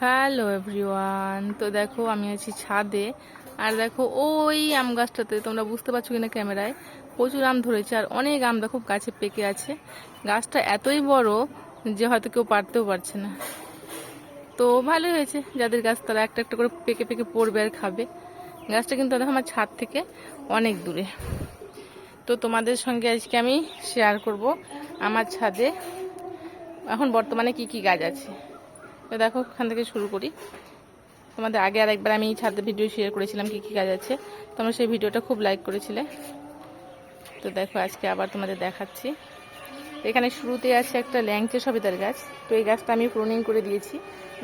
Hello everyone. তো দেখো আমি আছি ছাদে। আর দেখো ওই আম গাছটাতে, তোমরা বুঝতে পারছো কিনা ক্যামেরায়, প্রচুর আম ধরেছে আর অনেক আম দেখো গাছে পেকে আছে। গাছটা এতই বড় যে হয়তো কেউ পারতেও পারছে না। তো ভালোই হয়েছে, যাদের গাছ তারা একটা একটা করে পেকে পেকে পড়বে আর খাবে। গাছটা কিন্তু দেখো আমার ছাদ থেকে অনেক দূরে। তো তোমাদের সঙ্গে আজকে আমি শেয়ার করব আমার ছাদে এখন বর্তমানে কি কি গাছ আছে। তো দেখো ওখান থেকে শুরু করি। তোমাদের আগে আর একবার আমি ছাদে ভিডিও শেয়ার করেছিলাম কি কি গাছ আছে, তোমরা সেই ভিডিওটা খুব লাইক করেছিলে। তো দেখো আজকে আবার তোমাদের দেখাচ্ছি। এখানে শুরুতে আছে একটা ল্যাংচে সবেদার গাছ। তো এই গাছটা আমি প্রুনিং করে দিয়েছি।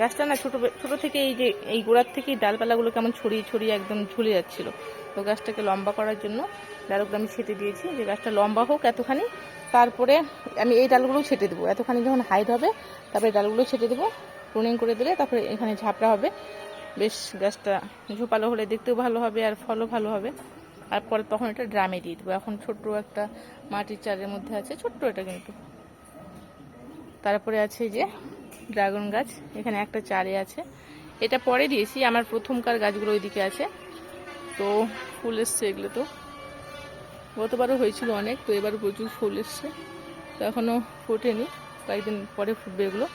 গাছটা না ছোট থেকে এই যে এই গোড়ার থেকে ডালপালাগুলো কেমন ছড়িয়ে ছড়িয়ে একদম ঝুলে যাচ্ছিল। তো গাছটাকে লম্বা করার জন্য ডালগুলো আমি ছেটে দিয়েছি, যে গাছটা লম্বা হোক এতখানি, তারপরে আমি এই ডালগুলো ছেটে দেবো। এতখানি যখন হাইট হবে তারপরে ডালগুলো ছেটে দেবো। প্রুনিং করে দিলে তারপরে এখানে ঝাপড়া হবে, বেশ গাছটা ঝোপালো হলে দেখতেও ভালো হবে আর ফলও ভালো হবে। আর পরে তখন এটা ড্রামে দিয়ে দেবো। এখন ছোট্ট একটা মাটির চারের মধ্যে আছে, ছোট্ট এটা কিন্তু। তারপরে আছে যে ড্রাগন গাছ, এখানে একটা চারে আছে, এটা পরে দিয়েছি। আমার প্রথমকার গাছগুলো ওইদিকে আছে। তো ফুল এসছে এগুলো, তো গতবারও হয়েছিল অনেক, তো এবারও প্রচুর ফুল এসছে। তো এখনও ফোটেনি, কয়েকদিন পরে ফুটবে এগুলো।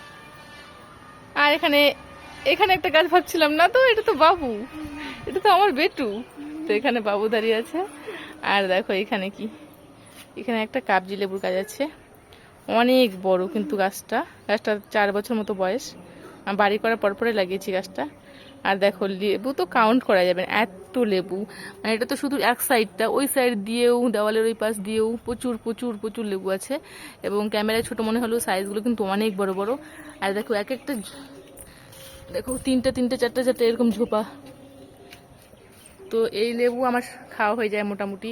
আর এখানে এখানে একটা গাছ ভাবছিলাম না, তো এটা তো বাবু, এটা তো আমার বেটু। তো এখানে বাবু দাঁড়িয়ে আছে। আর দেখো এখানে কি, এখানে একটা কাবজি লেবুর গাছ আছে, অনেক বড় কিন্তু গাছটা 4 বছর মতো বয়স। বাড়ি করার পরে লাগিয়েছি গাছটা। আর দেখো লেবু তো কাউন্ট করা যাবে না, এত লেবু। মানে এটা তো শুধু এক সাইডটা, ওই সাইড দিয়েও দেওয়ালের ওই পাশ দিয়েও প্রচুর প্রচুর প্রচুর লেবু আছে। এবং ক্যামেরায় ছোট মনে হলেও সাইজগুলো কিন্তু অনেক বড় বড়। আর দেখো এক একটা, দেখো তিনটে চারটে চারটে এরকম ঝোপা। তো এই লেবু আমার খাওয়া হয়ে যায় মোটামুটি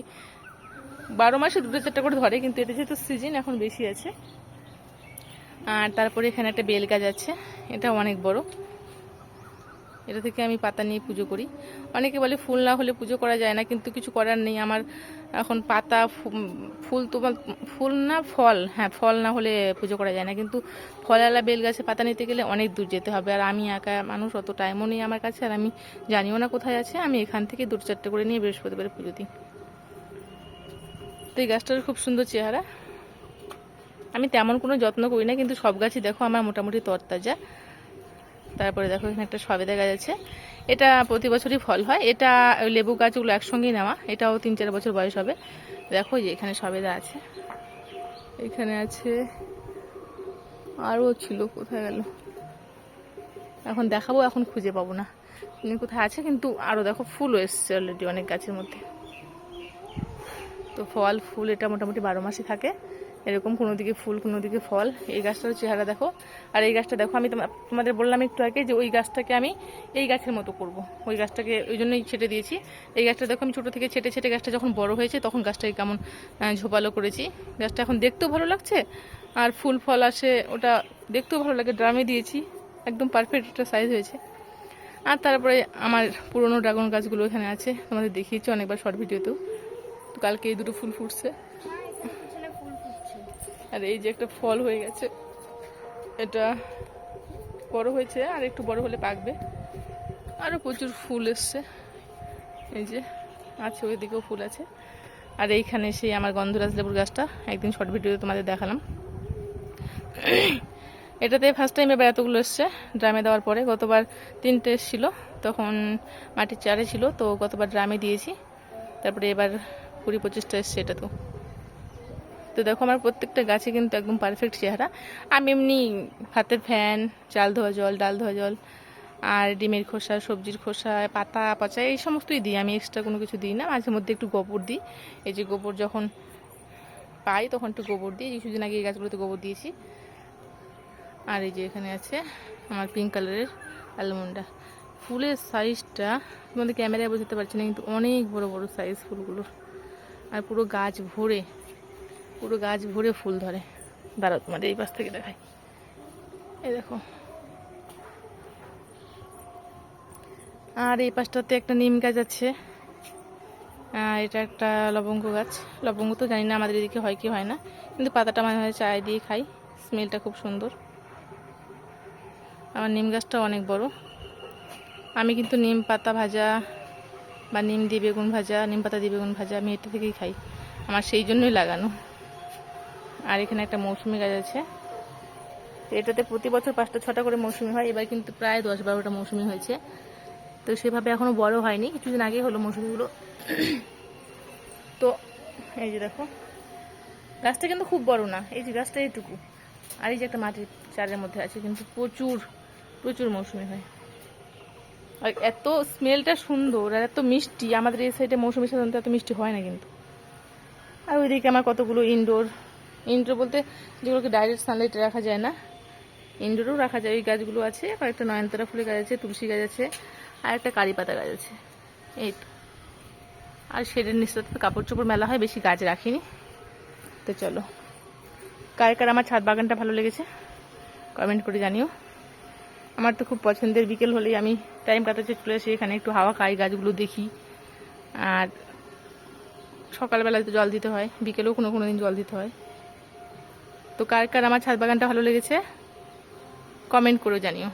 12 মাসে 2-4টা করে ধরে, কিন্তু এটা যেহেতু সিজন এখন বেশি আছে। আর তারপরে এখানে একটা বেল গাছ আছে, এটা অনেক বড়। এটা থেকে আমি পাতা নিয়ে পুজো করি। অনেকে বলে ফুল না হলে পুজো করা যায় না, কিন্তু কিছু করার নেই। আমার এখন পাতা ফুল তো ফুল না ফল, হ্যাঁ ফল না হলে পুজো করা যায় না। কিন্তু ফলওয়ালা বেল গাছে পাতা নিতে গেলে অনেক দূর যেতে হবে, আর আমি একা মানুষ, অত টাইমও নেই আমার কাছে, আর আমি জানিও না কোথায় আছে। আমি এখান থেকে 2-4টে করে নিয়ে বৃহস্পতিবারে পুজো দিই। তো এই গাছটার খুব সুন্দর চেহারা। আমি তেমন কোনো যত্ন করি না, কিন্তু সব গাছই দেখো আমার মোটামুটি তরতাজা। তারপরে দেখো এখানে একটা সবেদা গাছ আছে, এটা প্রতি বছরই ফল হয়। এটা লেবু গাছগুলো একসঙ্গেই নেওয়া, এটাও 3-4 বছর বয়স হবে। দেখো যে এখানে সবেদা আছে, এখানে আছে, আরও ছিল, কোথায় গেল এখন দেখাবো, এখন খুঁজে পাবো না কোথায় আছে। কিন্তু আরও দেখো ফুলও এসছে অলরেডি অনেক গাছের মধ্যে। তো ফল ফুল এটা মোটামুটি 12 মাসই থাকে এরকম, কোনো দিকে ফুল কোনো দিকে ফল। এই গাছটার চেহারা দেখো। আর এই গাছটা দেখো, আমি তোমাদের বললাম একটু আগে যে ওই গাছটাকে আমি এই গাছের মতো করব। ওই গাছটাকে ওই জন্যই ছেটে দিয়েছি। এই গাছটা দেখো আমি ছোটো থেকে ছেটে ছেটে গাছটা যখন বড় হয়েছে তখন গাছটাকে কেমন ঝোপালো করেছি। গাছটা এখন দেখতেও ভালো লাগছে, আর ফুল ফল আসে, ওটা দেখতেও ভালো লাগে। ড্রামে দিয়েছি, একদম পারফেক্ট একটা সাইজ হয়েছে। আর তারপরে আমার পুরনো ড্রাগন গাছগুলো এখানে আছে, তোমাদের দেখিয়েছি অনেকবার শর্ট ভিডিওতেও। তো কালকে এই দুটো ফুল ফুটছে, আর এই যে একটা ফল হয়ে গেছে, এটা বড় হয়েছে, আর একটু বড় হলে পাকবে। আরও প্রচুর ফুল এসছে, এই যে আছে, ওই দিকেও ফুল আছে। আর এইখানে সেই আমার গন্ধরাজ লেবুর গাছটা একদিন শর্ট ভিডিওতে তোমাদের দেখালাম। এটাতে ফার্স্ট টাইম এবার এতগুলো এসছে ড্রামে দেওয়ার পরে। গতবার 3টে এসেছিল, তখন মাটির চারে ছিল, তো গতবার ড্রামে দিয়েছি। তারপরে এবার 20-25টা এসছে এটা। তো দেখো আমার প্রত্যেকটা গাছে কিন্তু একদম পারফেক্ট চেহারা। আমি এমনি ভাতের ফ্যান, চাল ধোয়া জল, ডাল ধোয়া জল, আর ডিমের খোসা, সবজির খোসা, পাতা পচা, এই সমস্তই দিই আমি, এক্সট্রা কোনো কিছু দিই না। মাঝে মধ্যে একটু গোবর দিই, এই যে গোবর যখন পাই তখন একটু গোবর দিই। কিছুদিন আগে এই গাছগুলোতে গোবর দিয়েছি। আর এই যে এখানে আছে আমার পিঙ্ক কালারের অ্যালমন্ডা। ফুলের সাইজটা তোমাদের ক্যামেরায় বোঝাতে পারছি না, কিন্তু অনেক বড় বড় সাইজ ফুলগুলোর। আর পুরো গাছ ভরে ফুল ধরে। দাঁড়াও তোমাদের এই পাশ থেকে দেখাই, এই দেখো। আর এই পাশটাতে একটা নিম গাছ আছে, এটা একটা লবঙ্গ গাছ। লবঙ্গ তো জানি না আমাদের এদিকে হয় কি হয় না, কিন্তু পাতাটা মাঝে মাঝে চায় দিয়ে খাই, স্মেলটা খুব সুন্দর। আমার নিম গাছটাও অনেক বড়। আমি কিন্তু নিম পাতা ভাজা বা নিম দিয়ে বেগুন ভাজা, নিম পাতা দিয়ে বেগুন ভাজা আমি এটা থেকেই খাই, আমার সেই জন্যই লাগানো। আর এখানে একটা মৌসুমি গাছ আছে, এটাতে প্রতি বছর 5টা 6টা করে মৌসুমি হয়। এবার কিন্তু প্রায় 10-12টা মৌসুমি হয়েছে। তো সেভাবে এখনো বড় হয়নি, কিছুদিন আগে হলো মৌসুমিগুলো। তো এই যে দেখো, গাছটা কিন্তু খুব বড় না, এই যে গাছটা এইটুকু, আর এই যে একটা মাটির চারের মধ্যে আছে, কিন্তু প্রচুর প্রচুর মৌসুমি হয়। আর এত স্মেলটা সুন্দর আর এত মিষ্টি, আমাদের এই সাইডে মৌসুমি সাধারণত এত মিষ্টি হয় না কিন্তু। আর ওইদিকে আমার কতগুলো ইনডোর বলতে যেগুলোকে ডাইরেক্ট সানলাইটে রাখা যায় না, ইনডোরেও রাখা যায়, ওই গাছগুলো আছে। কয়েকটা নয়নতারা ফুলের গাছ আছে, তুলসী গাছ আছে, আর একটা কারি পাতা গাছ আছে, এই তো। আর শেডের নিচে তো কাপড় চোপড় মেলা হয়, বেশি গাছ রাখিনি। তো চলো, কার কার আমার ছাদ বাগানটা ভালো লেগেছে কমেন্ট করে জানিও। আমার তো খুব পছন্দের, বিকেল হলেই আমি টাইম কাটাতে চলে আসি এখানে, একটু হাওয়া খাই, গাছগুলো দেখি। আর সকালবেলায় তো জল দিতে হয়, বিকেলেও কোনো কোনো দিন জল দিতে হয়। তো কার কার আমার ছাদ বাগানটা ভালো লেগেছে কমেন্ট করে জানিও।